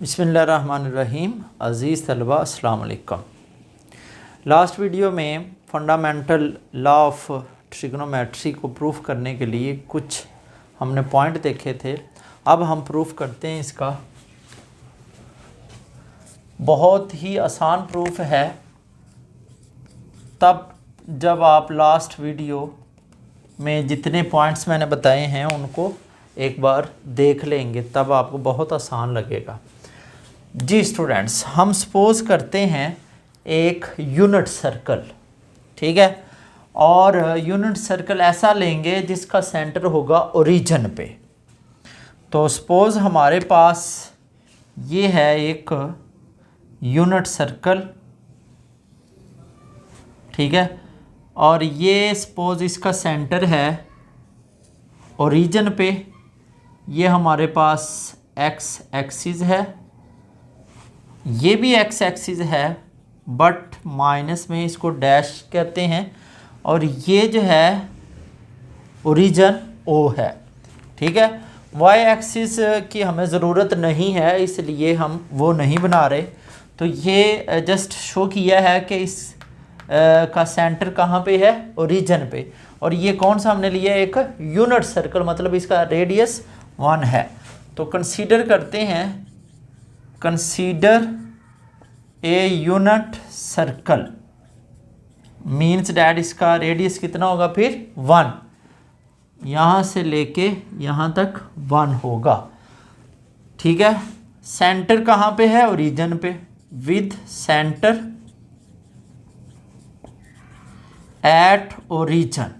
बिस्मिल्लाहिर्रहमानिर्रहीम। अज़ीज़ तलबा अस्सलाम वालेकुम। लास्ट वीडियो में फंडामेंटल लॉ ऑफ ट्रिग्नोमेट्री को प्रूफ करने के लिए कुछ हमने पॉइंट देखे थे। अब हम प्रूफ करते हैं इसका। बहुत ही आसान प्रूफ है। तब जब आप लास्ट वीडियो में जितने पॉइंट्स मैंने बताए हैं उनको एक बार देख लेंगे तब आपको बहुत आसान लगेगा। जी स्टूडेंट्स, हम सपोज करते हैं एक यूनिट सर्कल, ठीक है, और यूनिट सर्कल ऐसा लेंगे जिसका सेंटर होगा ओरिजिन पे। तो सपोज हमारे पास ये है एक यूनिट सर्कल, ठीक है, और ये सपोज इसका सेंटर है ओरिजिन पे। ये हमारे पास एक्स एक्सिस है, ये भी एक्स एक्सिस है बट माइनस में इसको डैश कहते हैं, और ये जो है ओरिजिन ओ है, ठीक है। वाई एक्सिस की हमें ज़रूरत नहीं है इसलिए हम वो नहीं बना रहे। तो ये जस्ट शो किया है कि इस का सेंटर कहाँ पे है, ओरिजिन पे। और ये कौन सा हमने लिया, एक यूनिट सर्कल, मतलब इसका रेडियस 1 है। तो कंसीडर करते हैं, consider a unit circle means that इसका रेडियस कितना होगा, फिर 1, यहाँ से लेके यहाँ तक 1 होगा, ठीक है। सेंटर कहाँ पे है, ओरिजिन पे, विद सेंटर एट ओरिजिन।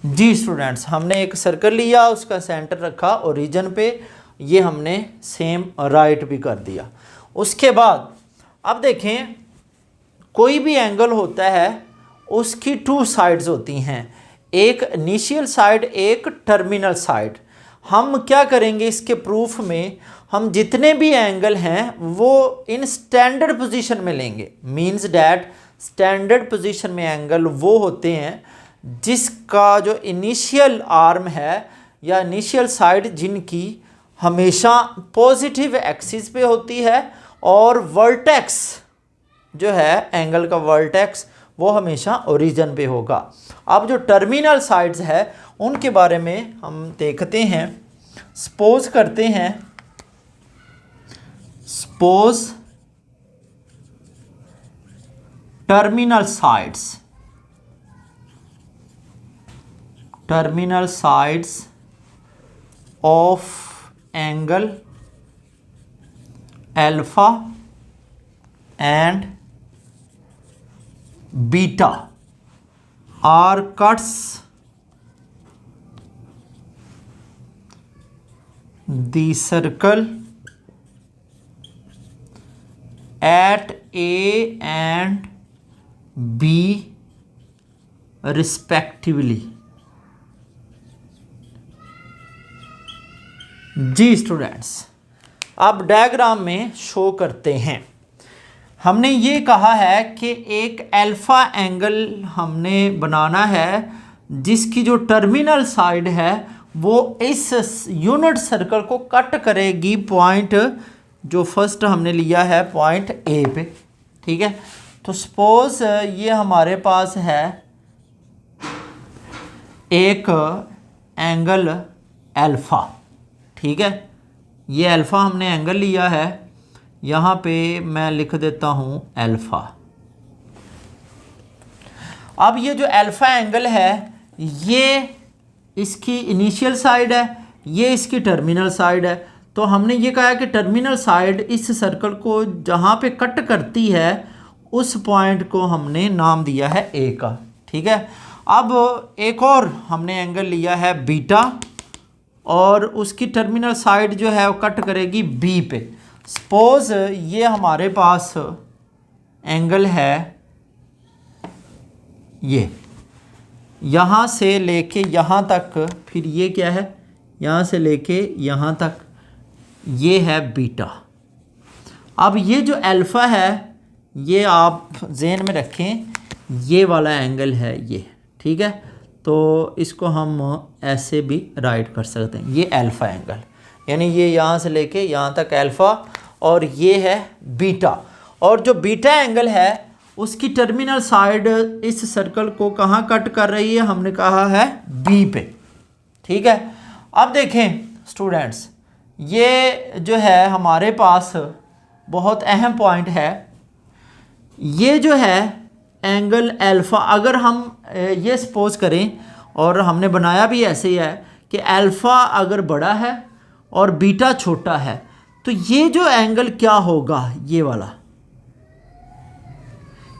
जी स्टूडेंट्स, हमने एक सर्कल लिया, उसका सेंटर रखा ओरिजिन पे, ये हमने सेम राइट भी कर दिया। उसके बाद अब देखें, कोई भी एंगल होता है उसकी 2 साइड्स होती हैं, एक इनिशियल साइड, एक टर्मिनल साइड। हम क्या करेंगे इसके प्रूफ में, हम जितने भी एंगल हैं वो इन स्टैंडर्ड पोजीशन में लेंगे। मींस डैट स्टैंडर्ड पोजीशन में एंगल वो होते हैं जिसका जो इनिशियल आर्म है या इनिशियल साइड जिनकी हमेशा पॉजिटिव एक्सिस पे होती है, और वर्टेक्स जो है एंगल का वर्टेक्स वो हमेशा ओरिजिन पे होगा। अब जो टर्मिनल साइड्स है उनके बारे में हम देखते हैं। सपोज करते हैं, suppose terminal sides of angle alpha and beta are cuts the circle at A and B respectively। जी स्टूडेंट्स, अब डायग्राम में शो करते हैं। हमने ये कहा है कि एक अल्फा एंगल हमने बनाना है जिसकी जो टर्मिनल साइड है वो इस यूनिट सर्कल को कट करेगी पॉइंट जो फर्स्ट हमने लिया है पॉइंट ए पे, ठीक है। तो सपोज ये हमारे पास है एक एंगल अल्फा, ठीक है, ये अल्फा हमने एंगल लिया है, यहाँ पे मैं लिख देता हूँ अल्फा। अब ये जो अल्फा एंगल है ये इसकी इनिशियल साइड है, ये इसकी टर्मिनल साइड है। तो हमने ये कहा है कि टर्मिनल साइड इस सर्कल को जहाँ पे कट करती है उस पॉइंट को हमने नाम दिया है ए का, ठीक है। अब एक और हमने एंगल लिया है बीटा, और उसकी टर्मिनल साइड जो है वो कट करेगी बी पे। सपोज ये हमारे पास एंगल है, ये यहाँ से लेके यहाँ तक, फिर ये क्या है, यहाँ से लेके यहाँ तक, ये है बीटा। अब ये जो अल्फा है ये आप ज़हन में रखें, ये वाला एंगल है ये, ठीक है। तो इसको हम ऐसे भी राइट कर सकते हैं, ये अल्फ़ा एंगल। यानी ये यहाँ से लेके यहाँ तक अल्फ़ा और ये है बीटा। और जो बीटा एंगल है उसकी टर्मिनल साइड इस सर्कल को कहाँ कट कर रही है, हमने कहा है बी पे। ठीक है, अब देखें स्टूडेंट्स, ये जो है हमारे पास बहुत अहम पॉइंट है। ये जो है एंगल अल्फ़ा, अगर हम ये सपोज करें, और हमने बनाया भी ऐसे ही है कि अल्फ़ा अगर बड़ा है और बीटा छोटा है, तो ये जो एंगल क्या होगा, ये वाला,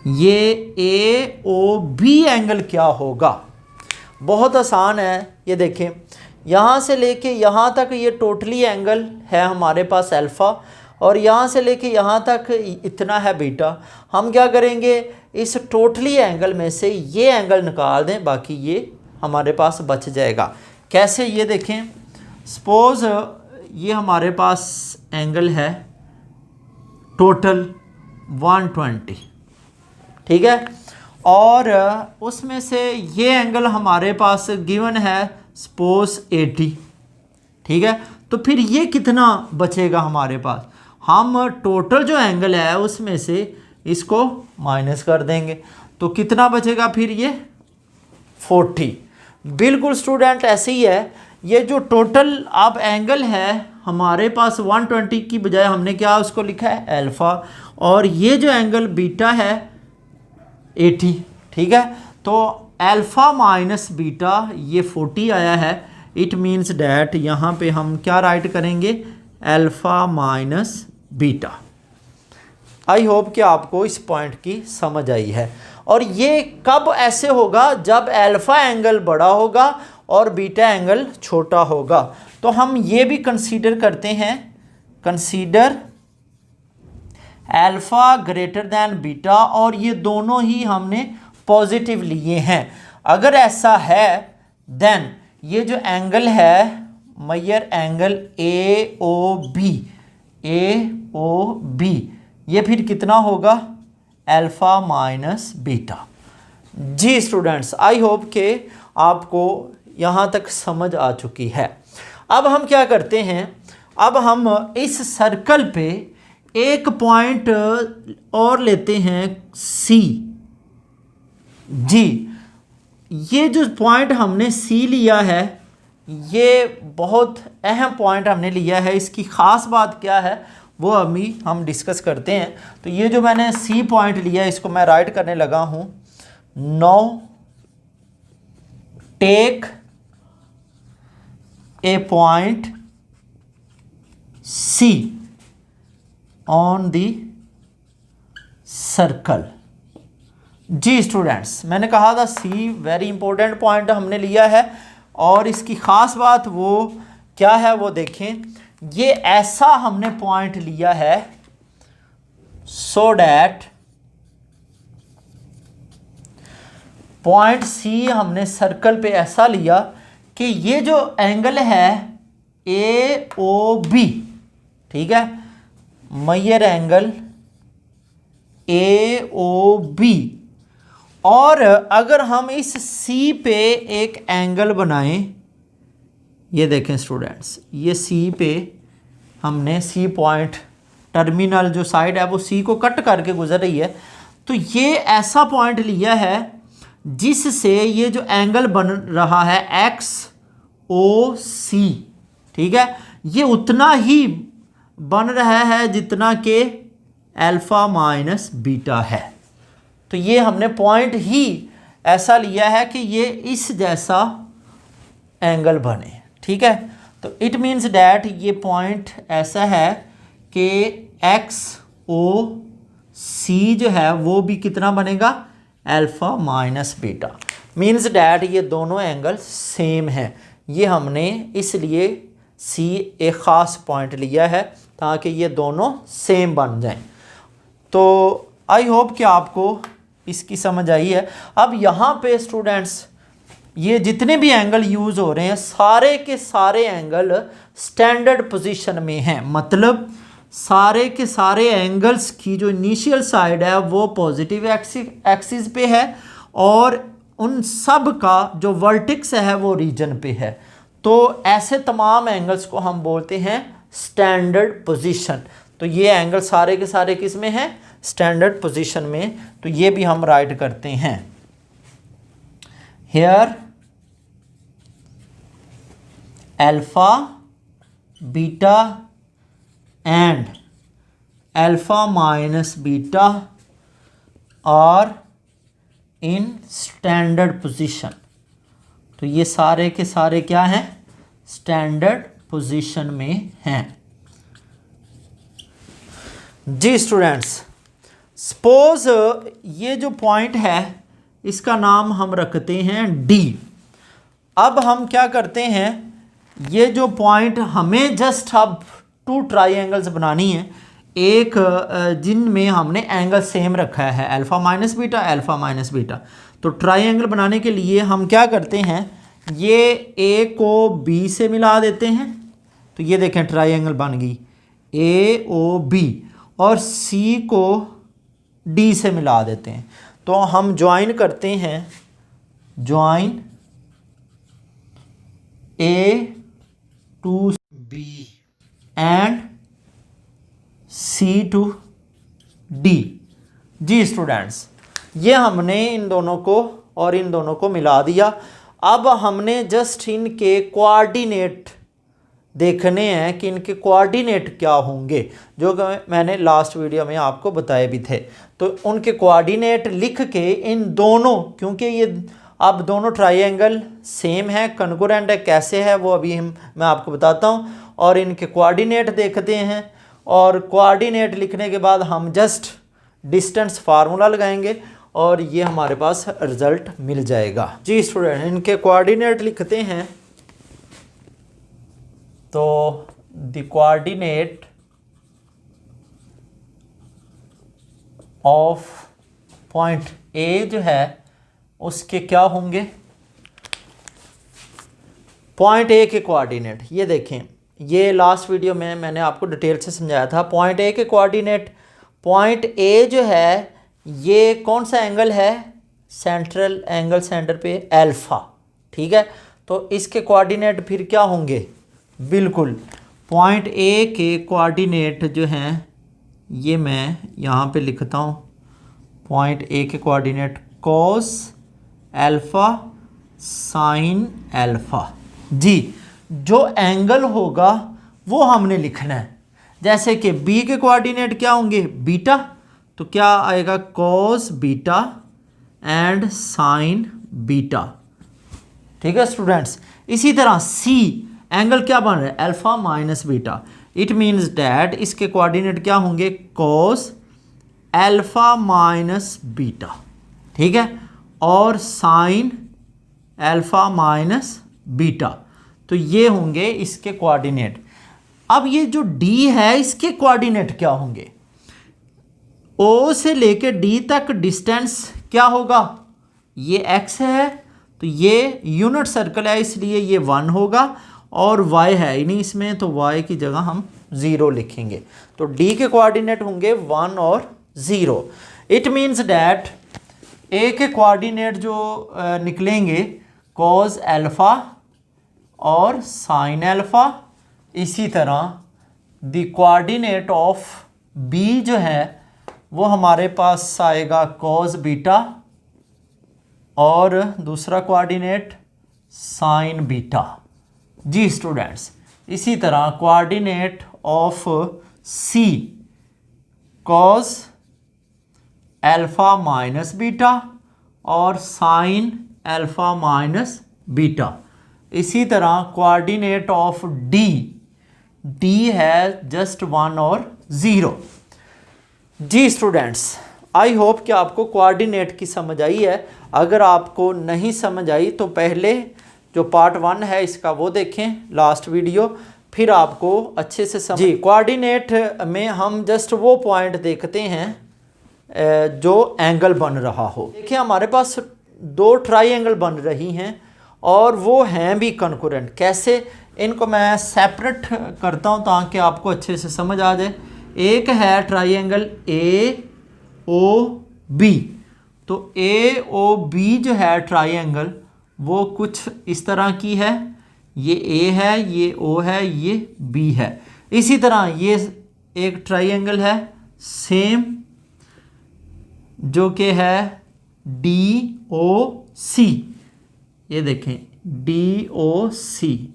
ये ए ओ बी एंगल क्या होगा। बहुत आसान है, ये देखें, यहाँ से लेके यहाँ तक ये टोटली एंगल है हमारे पास अल्फ़ा, और यहाँ से लेके यहाँ तक इतना है बीटा। हम क्या करेंगे, इस टोटली एंगल में से ये एंगल निकाल दें, बाकी ये हमारे पास बच जाएगा। कैसे, ये देखें, सपोज ये हमारे पास एंगल है टोटल 120, ठीक है, और उसमें से ये एंगल हमारे पास गिवन है सपोज 80, ठीक है। तो फिर ये कितना बचेगा हमारे पास, हम टोटल जो एंगल है उसमें से इसको माइनस कर देंगे, तो कितना बचेगा फिर, ये 40। बिल्कुल स्टूडेंट ऐसे ही है, ये जो टोटल अब एंगल है हमारे पास 120 की बजाय हमने क्या उसको लिखा है अल्फ़ा, और ये जो एंगल बीटा है 80, ठीक है। तो अल्फ़ा माइनस बीटा ये 40 आया है। इट मीन्स डैट यहाँ पे हम क्या राइट करेंगे, अल्फ़ा माइनस बीटा। आई होप कि आपको इस पॉइंट की समझ आई है। और ये कब ऐसे होगा, जब अल्फ़ा एंगल बड़ा होगा और बीटा एंगल छोटा होगा। तो हम ये भी कंसीडर करते हैं, consider alpha greater than beta, और ये दोनों ही हमने पॉजिटिव लिए हैं। अगर ऐसा है देन ये जो एंगल है major angle A O B, ये फिर कितना होगा, अल्फ़ा माइनस बीटा। जी स्टूडेंट्स, आई होप के आपको यहाँ तक समझ आ चुकी है। अब हम क्या करते हैं, अब हम इस सर्कल पे एक पॉइंट और लेते हैं सी। जी, ये जो पॉइंट हमने सी लिया है, ये बहुत अहम पॉइंट हमने लिया है। इसकी ख़ास बात क्या है वो अभी हम डिस्कस करते हैं। तो ये जो मैंने सी पॉइंट लिया है, इसको मैं राइट करने लगा हूँ, now take a point C on the circle. जी स्टूडेंट्स, मैंने कहा था सी वेरी इंपॉर्टेंट पॉइंट हमने लिया है, और इसकी ख़ास बात वो क्या है वो देखें। ये ऐसा हमने पॉइंट लिया है सो डैट पॉइंट सी हमने सर्कल पे ऐसा लिया कि ये जो एंगल है ए ओ बी, ठीक है, major angle A O B, और अगर हम इस सी पे एक एंगल बनाएं, ये देखें स्टूडेंट्स, ये सी पे हमने सी पॉइंट टर्मिनल जो साइड है वो सी को कट करके गुजर रही है, तो ये ऐसा पॉइंट लिया है जिससे ये जो एंगल बन रहा है एक्स ओ सी, ठीक है, ये उतना ही बन रहा है जितना कि अल्फ़ा माइनस बीटा है। तो ये हमने पॉइंट ही ऐसा लिया है कि ये इस जैसा एंगल बने, ठीक है। तो इट मीन्स डैट ये पॉइंट ऐसा है कि एक्स ओ सी जो है वो भी कितना बनेगा, alpha minus beta. Means that ये दोनों एंगल सेम है। ये हमने इसलिए सी एक ख़ास पॉइंट लिया है ताकि ये दोनों सेम बन जाएं। तो आई होप कि आपको इसकी समझ आई है। अब यहाँ पे स्टूडेंट्स ये जितने भी एंगल यूज़ हो रहे हैं सारे के सारे एंगल स्टैंडर्ड पोजीशन में हैं, मतलब सारे के सारे एंगल्स की जो इनिशियल साइड है वो पॉजिटिव एक्सिस पे है और उन सब का जो वर्टेक्स है वो रीजन पे है। तो ऐसे तमाम एंगल्स को हम बोलते हैं स्टैंडर्ड पोजीशन। तो ये एंगल सारे के सारे किस में हैं? स्टैंडर्ड पोजीशन में। तो ये भी हम राइट करते हैं। Here alpha beta and alpha minus beta are in standard position. तो ये सारे के सारे क्या हैं? स्टैंडर्ड पोजीशन में हैं। जी स्टूडेंट्स, सपोज ये जो पॉइंट है इसका नाम हम रखते हैं डी। अब हम क्या करते हैं, ये जो पॉइंट हमें जस्ट अब 2 ट्राइंगल्स बनानी है, एक जिनमें हमने एंगल सेम रखा है alpha minus beta, alpha minus beta. तो ट्राइंगल बनाने के लिए हम क्या करते हैं, ये ए को बी से मिला देते हैं। तो ये देखें ट्राइंगल बन गई ए ओ बी, और सी को डी से मिला देते हैं। तो हम ज्वाइन करते हैं, join A to B and C to D. जी स्टूडेंट्स, ये हमने इन दोनों को और इन दोनों को मिला दिया। अब हमने जस्ट इनके कोऑर्डिनेट देखने हैं कि इनके कोऑर्डिनेट क्या होंगे, जो मैंने लास्ट वीडियो में आपको बताए भी थे। तो उनके कोऑर्डिनेट लिख के इन दोनों, क्योंकि ये अब दोनों ट्राइंगल सेम है, कॉन्ग्रुएंट है, कैसे है वो अभी मैं आपको बताता हूँ। और इनके कोऑर्डिनेट देखते हैं, और कोऑर्डिनेट लिखने के बाद हम जस्ट डिस्टेंस फार्मूला लगाएंगे और ये हमारे पास रिजल्ट मिल जाएगा। जी स्टूडेंट, इनके कोऑर्डिनेट लिखते हैं। तो the coordinate of point A जो है उसके क्या होंगे, पॉइंट ए के कोऑर्डिनेट ये देखें, ये लास्ट वीडियो में मैंने आपको डिटेल से समझाया था। पॉइंट ए के कोऑर्डिनेट, पॉइंट ए जो है ये कौन सा एंगल है, सेंट्रल एंगल सेंटर पे अल्फा, ठीक है। तो इसके कोऑर्डिनेट फिर क्या होंगे, बिल्कुल पॉइंट ए के कोऑर्डिनेट जो हैं ये मैं यहाँ पे लिखता हूँ। पॉइंट ए के coordinate cos alpha sine alpha. जी, जो एंगल होगा वो हमने लिखना है। जैसे कि बी के कोऑर्डिनेट क्या होंगे, बीटा, तो क्या आएगा cos beta and sign beta, ठीक है स्टूडेंट्स। इसी तरह सी एंगल क्या बन रहा है, alpha minus beta. It means that इसके कोऑर्डिनेट क्या होंगे, कॉस अल्फा माइनस बीटा, ठीक है, और साइन अल्फा माइनस बीटा। तो ये होंगे इसके कोऑर्डिनेट। अब ये जो डी है इसके कोऑर्डिनेट क्या होंगे, ओ से लेके डी तक डिस्टेंस क्या होगा, ये एक्स है तो ये यूनिट सर्कल है इसलिए ये 1 होगा, और y है ही नहीं इसमें तो y की जगह हम 0 लिखेंगे। तो d के कोऑर्डिनेट होंगे 1 और 0। इट मीन्स डैट a के कोऑर्डिनेट जो निकलेंगे cos अल्फ़ा और sin अल्फ़ा। इसी तरह द कोऑर्डिनेट ऑफ b जो है वो हमारे पास आएगा cos बीटा और दूसरा कोऑर्डिनेट sin बीटा। जी स्टूडेंट्स, इसी तरह coordinate of C cos alpha minus beta और साइन अल्फ़ा माइनस बीटा। इसी तरह कोऑर्डिनेट ऑफ डी, डी है जस्ट 1 और 0। जी स्टूडेंट्स, आई होप कि आपको कोऑर्डिनेट की समझ आई है। अगर आपको नहीं समझ आई तो पहले जो पार्ट 1 है इसका वो देखें लास्ट वीडियो, फिर आपको अच्छे से समझ। जी, कोऑर्डिनेट में हम जस्ट वो पॉइंट देखते हैं जो एंगल बन रहा हो। देखिए हमारे पास 2 ट्राइंगल बन रही हैं और वो हैं भी कॉन्करेंट। कैसे, इनको मैं सेपरेट करता हूँ ताकि आपको अच्छे से समझ आ जाए। एक है ट्राइंगल ए ओ बी, तो ए ओ बी जो है ट्राइंगल वो कुछ इस तरह की है ये ए है, ये ओ है, ये बी है। इसी तरह ये एक ट्राइंगल है सेम जो कि है डी ओ सी। ये देखें डी ओ सी,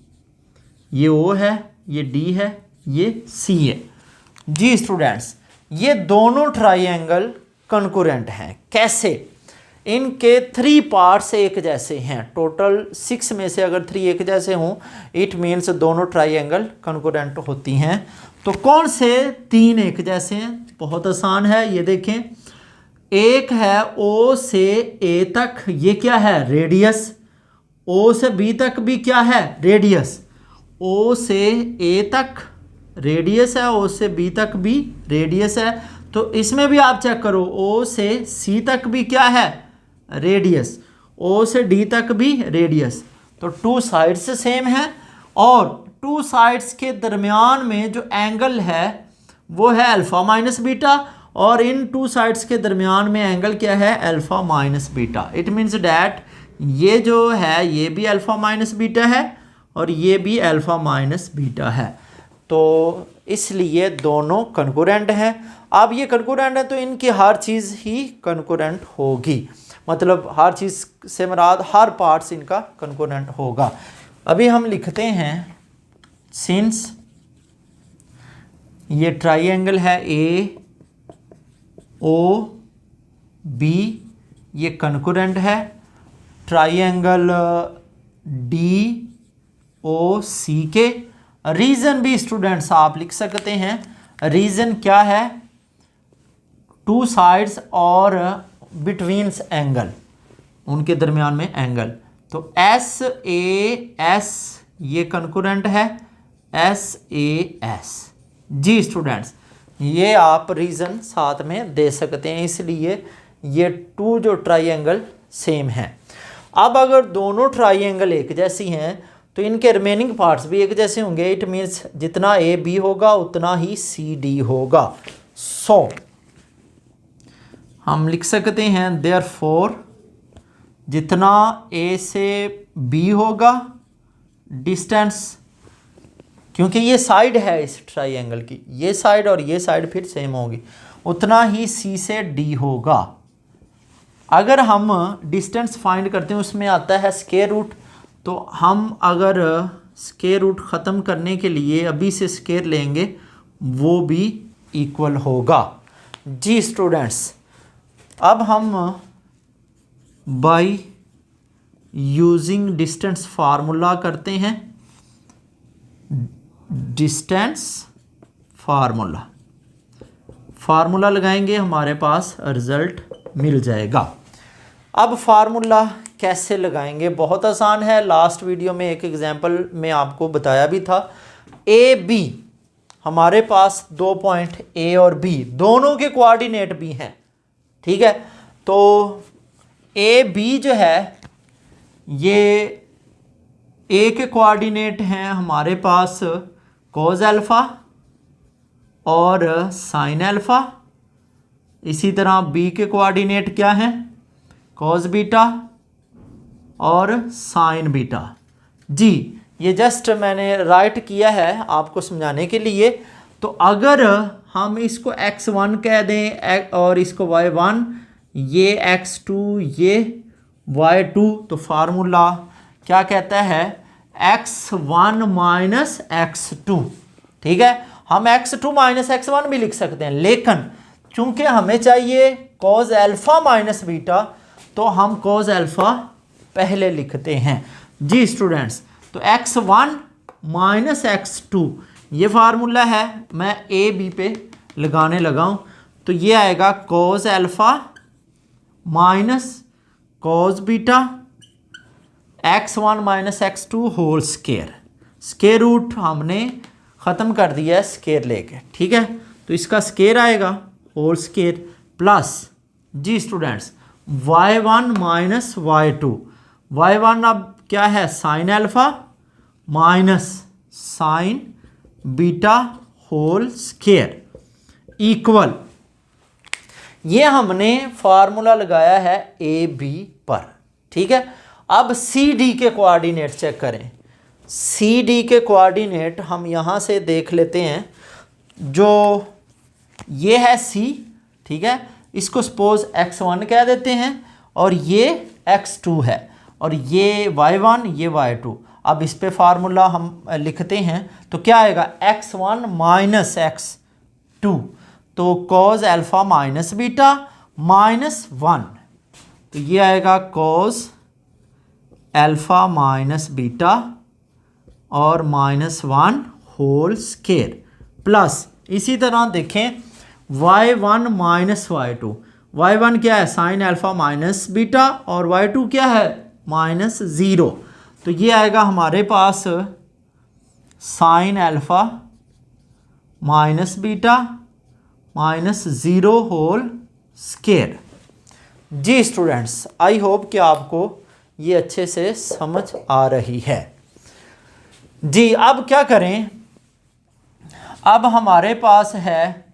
ये ओ है, ये डी है, ये सी है। जी स्टूडेंट्स, ये दोनों ट्राइंगल कंकरेंट हैं। कैसे? इनके 3 पार्ट्स एक जैसे हैं। टोटल 6 में से अगर 3 एक जैसे हों, इट मीन्स दोनों ट्राइंगल कंकरेंट होती हैं। तो कौन से 3 एक जैसे हैं? बहुत आसान है, ये देखें। एक है ओ से ए तक, ये क्या है? रेडियस। ओ से बी तक भी क्या है? रेडियस। ओ से ए तक रेडियस है, ओ से बी तक भी रेडियस है। तो इसमें भी आप चेक करो, ओ से सी तक भी क्या है? रेडियस। ओ से डी तक भी रेडियस। तो 2 साइड्स सेम है और 2 साइड्स के दरमियान में जो एंगल है वो है अल्फ़ा माइनस बीटा, और इन 2 साइड्स के दरमियान में एंगल क्या है? Alpha minus beta. It means that ये जो है ये भी अल्फ़ा माइनस बीटा है और ये भी अल्फ़ा माइनस बीटा है। तो इसलिए दोनों कंकरेंट हैं। अब ये कंकरेंट है तो इनकी हर चीज़ ही कंकरेंट होगी, मतलब हर चीज़ से मुराद हर पार्ट्स इनका कंकरेंट होगा। अभी हम लिखते हैं सिंस ये ट्राइंगल है ए ओ बी, ये कंकरेंट है। ट्राइंगल डी ओ सी के रीजन भी स्टूडेंट्स आप लिख सकते हैं। रीजन क्या है? 2 साइड्स और बिटवीन्स एंगल, उनके दरमियान में एंगल। तो एस ए एस ये कंकरेंट है, एस ए एस। जी स्टूडेंट्स, ये आप रीजन साथ में दे सकते हैं, इसलिए ये 2 जो ट्राइंगल सेम हैं। अब अगर दोनों ट्राइंगल एक जैसी हैं तो इनके रिमेनिंग पार्ट्स भी एक जैसे होंगे। इट मीन्स जितना ए बी होगा उतना ही सी डी होगा। सो हम लिख सकते हैं देयरफॉर जितना ए से बी होगा डिस्टेंस, क्योंकि ये साइड है इस ट्राइंगल की, ये साइड और ये साइड फिर सेम होगी, उतना ही सी से डी होगा। अगर हम डिस्टेंस फाइंड करते हैं उसमें आता है स्क्वायर रूट, तो हम अगर स्क्वायर रूट ख़त्म करने के लिए अभी से स्क्वायर लेंगे वो भी इक्वल होगा। जी स्टूडेंट्स, अब हम बाय यूजिंग डिस्टेंस फार्मूला करते हैं। डिस्टेंस फार्मूला लगाएंगे, हमारे पास रिज़ल्ट मिल जाएगा। अब फार्मूला कैसे लगाएंगे? बहुत आसान है। लास्ट वीडियो में एक एग्जांपल में आपको बताया भी था। ए बी, हमारे पास 2 पॉइंट ए और बी दोनों के कोऑर्डिनेट भी हैं, ठीक है। तो ए बी जो है ये ए के कोऑर्डिनेट हैं हमारे पास कोस अल्फ़ा और साइन अल्फ़ा। इसी तरह बी के कोऑर्डिनेट क्या हैं? कॉस बीटा और साइन बीटा। जी, ये जस्ट मैंने राइट किया है आपको समझाने के लिए। तो अगर हम इसको x1 कह दें और इसको y1, ये x2, ये y2, तो फार्मूला क्या कहता है? x1 माइनस x2, ठीक है। हम x2 माइनस x1 भी लिख सकते हैं, लेकिन चूंकि हमें चाहिए कॉस अल्फ़ा माइनस बीटा तो हम कॉस अल्फ़ा पहले लिखते हैं। जी स्टूडेंट्स, तो x1 माइनस x2 ये फार्मूला है, मैं ए बी पे लगाने लगा हूँ। तो ये आएगा cos alpha minus cos beta x1 माइनस x2 whole square. Square root हमने ख़त्म कर दिया है स्क्वायर लेके, ठीक है। तो इसका स्क्वायर आएगा होल स्क्वायर प्लस, जी students, y1 minus y2। y1 अब क्या है? Sine alpha minus sine beta whole square equal, ये हमने फार्मूला लगाया है ए बी पर, ठीक है। अब सी डी के कोऑर्डिनेट चेक करें। सी डी के कोऑर्डिनेट हम यहाँ से देख लेते हैं। जो ये है सी, ठीक है, इसको सपोज x1 कह देते हैं और ये x2 है और ये y1 ये y2। अब इस पे फार्मूला हम लिखते हैं तो क्या आएगा x1 माइनस x2, तो cos alpha minus beta minus 1, तो ये आएगा cos अल्फ़ा माइनस बीटा और माइनस 1 होल स्केयर प्लस इसी तरह देखें y1 माइनस y2। y1 क्या है साइन अल्फ़ा माइनस बीटा और y2 क्या है माइनस 0, तो ये आएगा हमारे पास sine alpha minus beta minus 0 whole square. जी स्टूडेंट्स, आई होप कि आपको ये अच्छे से समझ आ रही है। जी अब क्या करें, अब हमारे पास है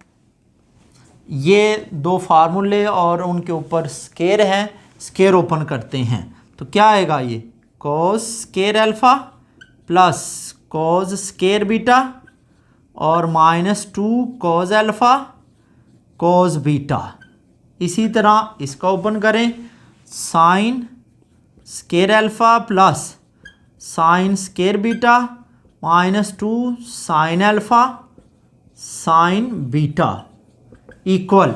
ये दो फार्मूले और उनके ऊपर स्केयर हैं, स्केयर ओपन करते हैं तो क्या आएगा ये cos square alpha plus cos square beta और minus 2 cos alpha cos beta. इसी तरह इसका ओपन करें sine square alpha plus sine square beta minus 2 sine alpha sine beta equal.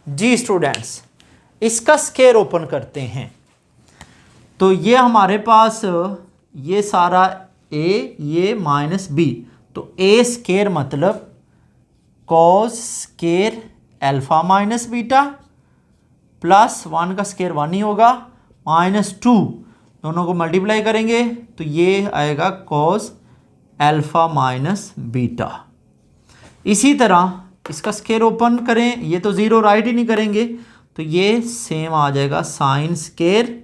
जी स्टूडेंट्स, इसका स्केयर ओपन करते हैं तो ये हमारे पास ये सारा a ये माइनस b, तो a स्केयर मतलब cos square alpha minus beta plus 1 का स्केयर 1 ही होगा माइनस 2, दोनों को मल्टीप्लाई करेंगे तो ये आएगा cos अल्फ़ा माइनस बीटा। इसी तरह इसका स्केयर ओपन करें, ये तो ज़ीरो राइट ही नहीं करेंगे तो ये सेम आ जाएगा sine square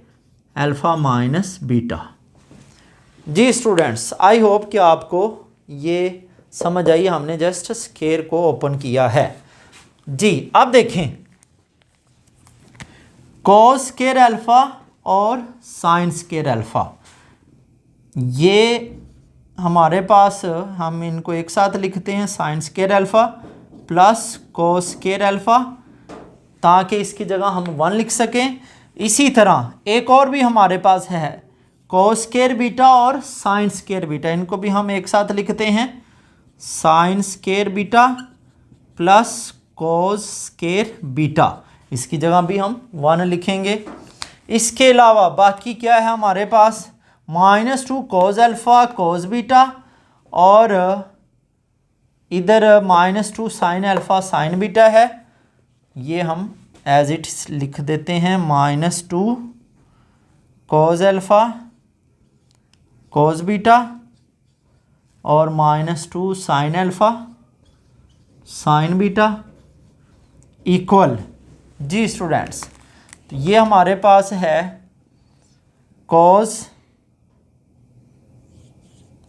alpha minus beta. जी स्टूडेंट्स, आई होप कि आपको ये समझ आई, हमने जस्ट स्केयर को ओपन किया है। जी अब देखें कॉस स्केयर अल्फ़ा और साइन स्केयर अल्फ़ा, ये हमारे पास हम इनको एक साथ लिखते हैं sign square alpha plus cos square alpha ताकि इसकी जगह हम 1 लिख सकें। इसी तरह एक और भी हमारे पास है कॉस स्केयर बीटा और साइन स्केयर बीटा, इनको भी हम एक साथ लिखते हैं sign square beta plus cos square beta, इसकी जगह भी हम 1 लिखेंगे। इसके अलावा बाकी क्या है हमारे पास minus 2 cos alpha cos beta और इधर minus 2 sine alpha sine beta है, ये हम एज इट लिख देते हैं minus 2 cos alpha cos beta और minus 2 sine alpha sine beta equal. जी स्टूडेंट्स, तो ये हमारे पास है cos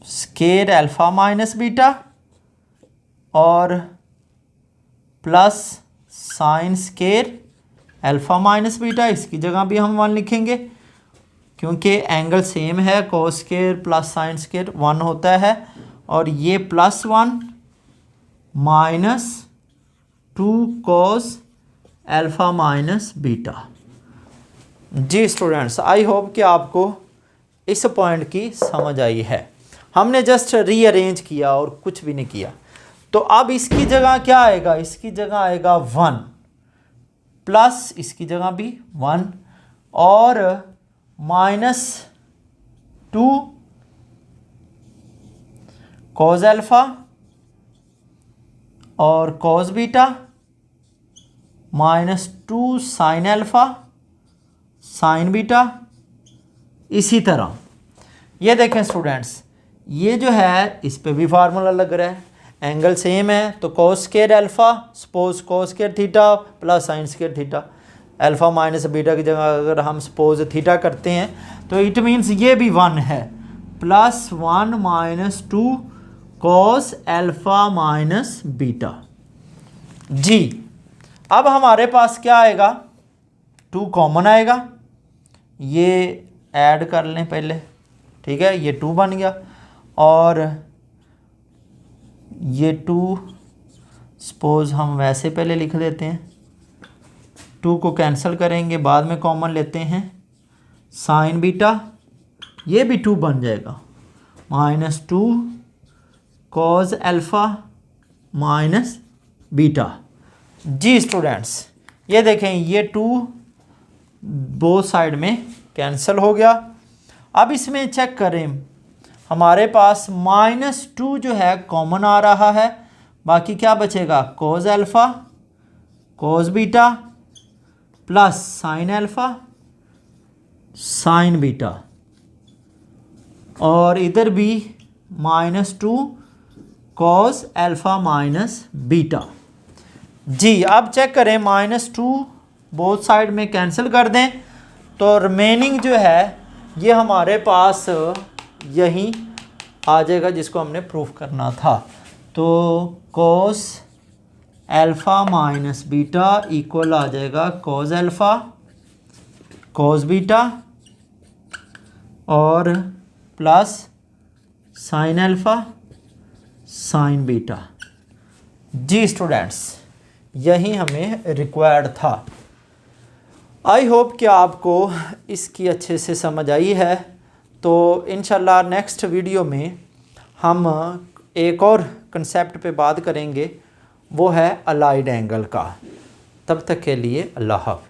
square alpha minus beta और plus sine square alpha minus beta, इसकी जगह भी हम 1 लिखेंगे क्योंकि एंगल सेम है, cos square plus sine square 1 होता है और ये plus 1 minus 2 cos alpha minus beta. जी स्टूडेंट्स, आई होप कि आपको इस पॉइंट की समझ आई है। हमने जस्ट रीअरेंज किया और कुछ भी नहीं किया। तो अब इसकी जगह क्या आएगा, इसकी जगह आएगा 1 प्लस इसकी जगह भी 1 और माइनस 2 कॉस अल्फ़ा और cos beta minus 2 sine alpha sine beta. इसी तरह ये देखें स्टूडेंट्स, ये जो है इस पे भी फार्मूला लग रहा है, एंगल सेम है तो cos square alpha suppose cos square theta plus sine square theta, alpha minus beta की जगह अगर हम सपोज थीटा करते हैं तो इट मीन्स ये भी 1 है plus 1 minus 2 cos alpha minus beta. जी अब हमारे पास क्या आएगा, 2 कॉमन आएगा, ये ऐड कर लें पहले, ठीक है, ये 2 बन गया। और ये 2 सपोज़ हम वैसे पहले लिख देते हैं, 2 को कैंसिल करेंगे, बाद में कॉमन लेते हैं, साइन बीटा, ये भी 2 बन जाएगा, -2 कॉज अल्फ़ा माइनस बीटा। जी स्टूडेंट्स, ये देखें ये 2 बोथ साइड में कैंसिल हो गया। अब इसमें चेक करें, हमारे पास -2 जो है कॉमन आ रहा है, बाकी क्या बचेगा, cos alpha cos beta plus sine alpha sine beta, और इधर भी -2 कॉस अल्फ़ा माइनस बीटा। जी अब चेक करें, -2 बोथ साइड में कैंसिल कर दें तो रिमेनिंग जो है ये हमारे पास यहीं आ जाएगा जिसको हमने प्रूफ करना था। तो cos alpha minus beta equal आ जाएगा कॉस अल्फ़ा कॉस बीटा और plus sine alpha sine beta. जी स्टूडेंट्स, यही हमें रिक्वायर्ड था। आई होप कि आपको इसकी अच्छे से समझ आई है। तो इंशाल्लाह नेक्स्ट वीडियो में हम एक और कंसेप्ट पे बात करेंगे, वो है अलाइड एंगल का। तब तक के लिए अल्लाह हाफ़िज़।